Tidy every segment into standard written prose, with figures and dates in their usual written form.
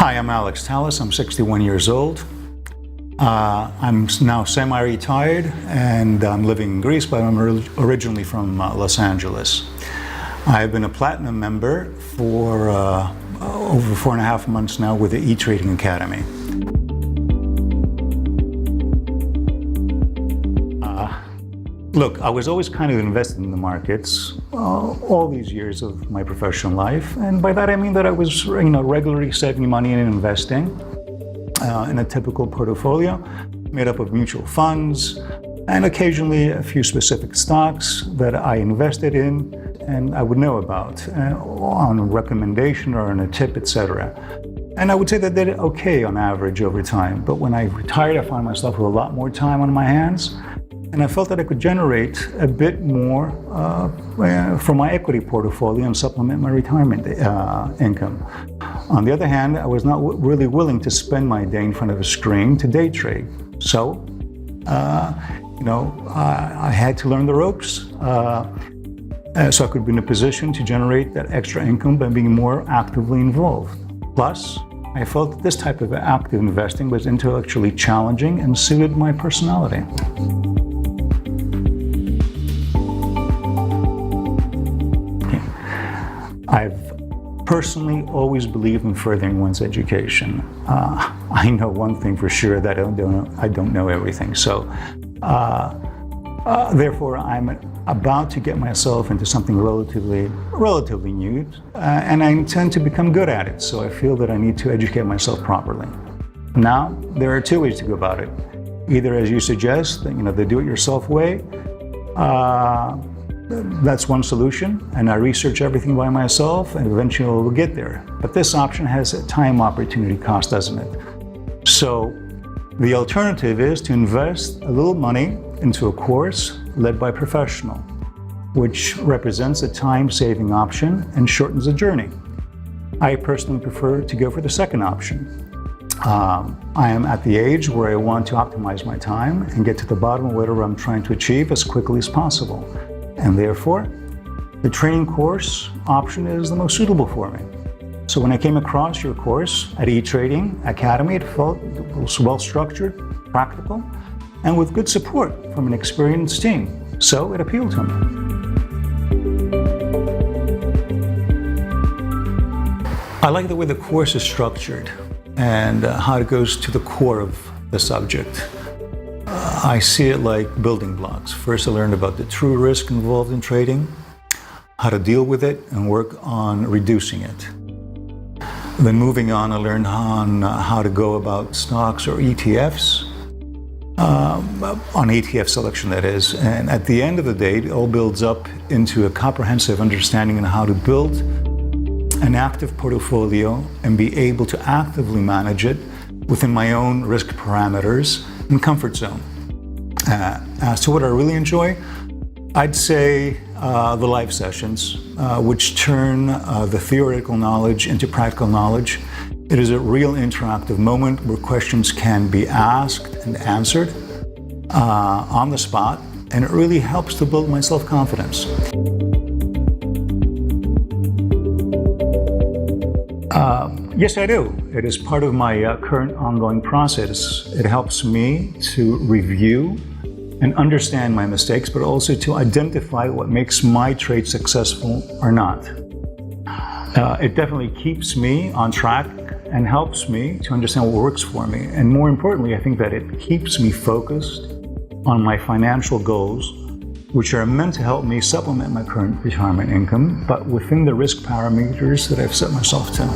Hi, I'm Alex. I'm 61 years old. I'm now semi-retired and I'm living in Greece, but I'm originally from Los Angeles. I've been a platinum member for over 4.5 months now with the E-Trading Academy. Look, I was always kind of invested in the markets all these years of my professional life, and by that I mean that I was, regularly saving money and investing in a typical portfolio made up of mutual funds and occasionally a few specific stocks that I invested in and I would know about on a recommendation or on a tip, etc. And I would say that they did okay on average over time, but when I retired, I found myself with a lot more time on my hands. And I felt that I could generate a bit more from my equity portfolio and supplement my retirement income. On the other hand, I was not really willing to spend my day in front of a screen to day trade. So, I had to learn the ropes so I could be in a position to generate that extra income by being more actively involved. Plus, I felt that this type of active investing was intellectually challenging and suited my personality. I've personally always believed in furthering one's education. I know one thing for sure, that I don't know everything. So, therefore, I'm about to get myself into something relatively new, and I intend to become good at it. So I feel that I need to educate myself properly. Now, there are two ways to go about it. Either, as you suggest, the do-it-yourself way. That's one solution, and I research everything by myself and eventually we'll get there. But this option has a time opportunity cost, doesn't it? So the alternative is to invest a little money into a course led by a professional, which represents a time-saving option and shortens the journey. I personally prefer to go for the second option. I am at the age where I want to optimize my time and get to the bottom of whatever I'm trying to achieve as quickly as possible. And therefore, the training course option is the most suitable for me. So when I came across your course at E-Trading Academy, it was well-structured, practical, and with good support from an experienced team. So it appealed to me. I like the way the course is structured and how it goes to the core of the subject. I see it like building blocks. First, I learned about the true risk involved in trading, how to deal with it, and work on reducing it. Then moving on, I learned on how to go about stocks or ETFs, on ETF selection that is. And at the end of the day, it all builds up into a comprehensive understanding on how to build an active portfolio and be able to actively manage it within my own risk parameters and comfort zone. As to what I really enjoy, I'd say the live sessions, which turn the theoretical knowledge into practical knowledge. It is a real interactive moment where questions can be asked and answered on the spot, and it really helps to build my self-confidence. Yes, I do. It is part of my current ongoing process. It helps me to review and understand my mistakes, but also to identify what makes my trade successful or not. It definitely keeps me on track and helps me to understand what works for me. And more importantly, I think that it keeps me focused on my financial goals, which are meant to help me supplement my current retirement income, but within the risk parameters that I've set myself to.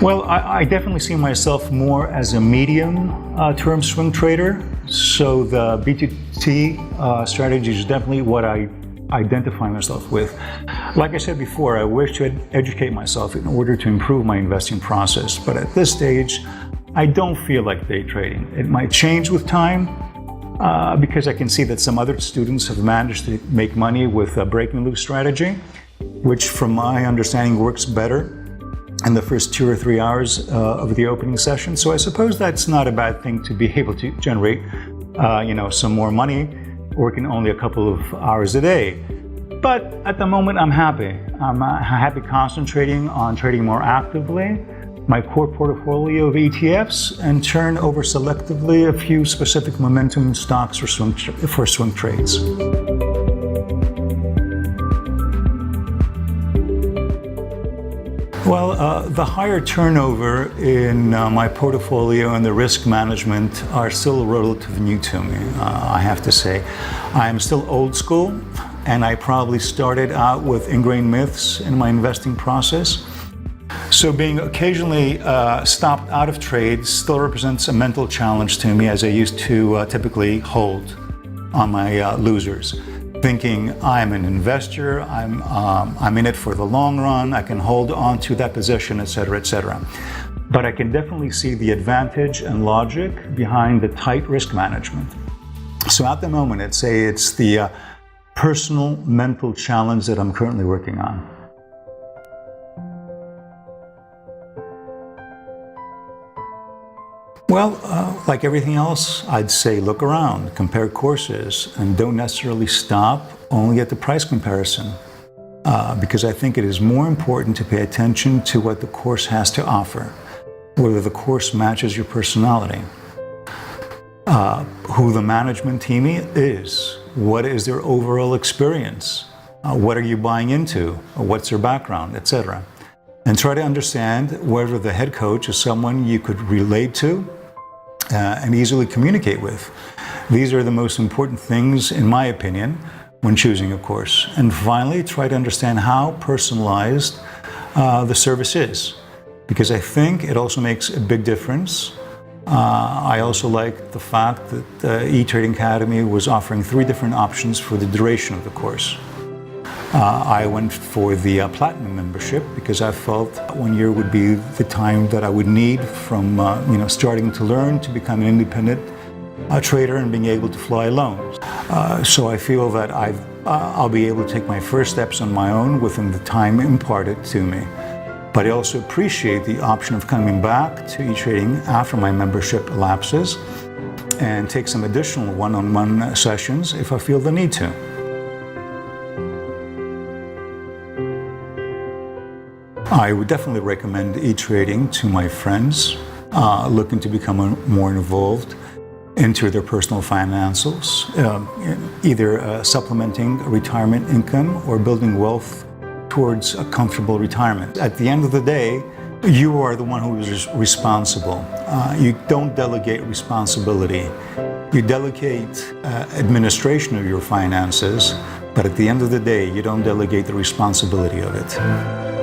Well, I definitely see myself more as a medium-term swing trader. So the B2T strategy is definitely what I identify myself with. Like I said before, I wish to educate myself in order to improve my investing process. But at this stage, I don't feel like day trading. It might change with time because I can see that some other students have managed to make money with a breaking loose strategy, which from my understanding works better in the first 2 or 3 hours of the opening session. So I suppose that's not a bad thing to be able to generate some more money working only a couple of hours a day. But at the moment, I'm happy. I'm happy concentrating on trading more actively, my core portfolio of ETFs, and turn over selectively a few specific momentum stocks for swing trades. Well, the higher turnover in my portfolio and the risk management are still relatively new to me, I have to say. I am still old school, and I probably started out with ingrained myths in my investing process. So being occasionally stopped out of trades still represents a mental challenge to me, as I used to typically hold on my losers, thinking I'm an investor, I'm in it for the long run, I can hold on to that position, etc., etc. But I can definitely see the advantage and logic behind the tight risk management. So at the moment, I'd say it's the personal mental challenge that I'm currently working on. Well, like everything else, I'd say look around, compare courses, and don't necessarily stop only at the price comparison, because I think it is more important to pay attention to what the course has to offer, whether the course matches your personality, who the management team is, what is their overall experience, what are you buying into, what's their background, etc. And try to understand whether the head coach is someone you could relate to and easily communicate with. These are the most important things, in my opinion, when choosing a course. And finally, try to understand how personalized the service is, because I think it also makes a big difference. I also like the fact that E-Trading Academy was offering 3 different options for the duration of the course. I went for the Platinum membership because I felt 1 year would be the time that I would need from starting to learn to become an independent trader and being able to fly loans. So I feel that I'll be able to take my first steps on my own within the time imparted to me. But I also appreciate the option of coming back to E-Trading after my membership elapses and take some additional one-on-one sessions if I feel the need to. I would definitely recommend E-Trading to my friends looking to become more involved into their personal financials, either supplementing retirement income or building wealth towards a comfortable retirement. At the end of the day, you are the one who is responsible. You don't delegate responsibility. You delegate administration of your finances, but at the end of the day, you don't delegate the responsibility of it.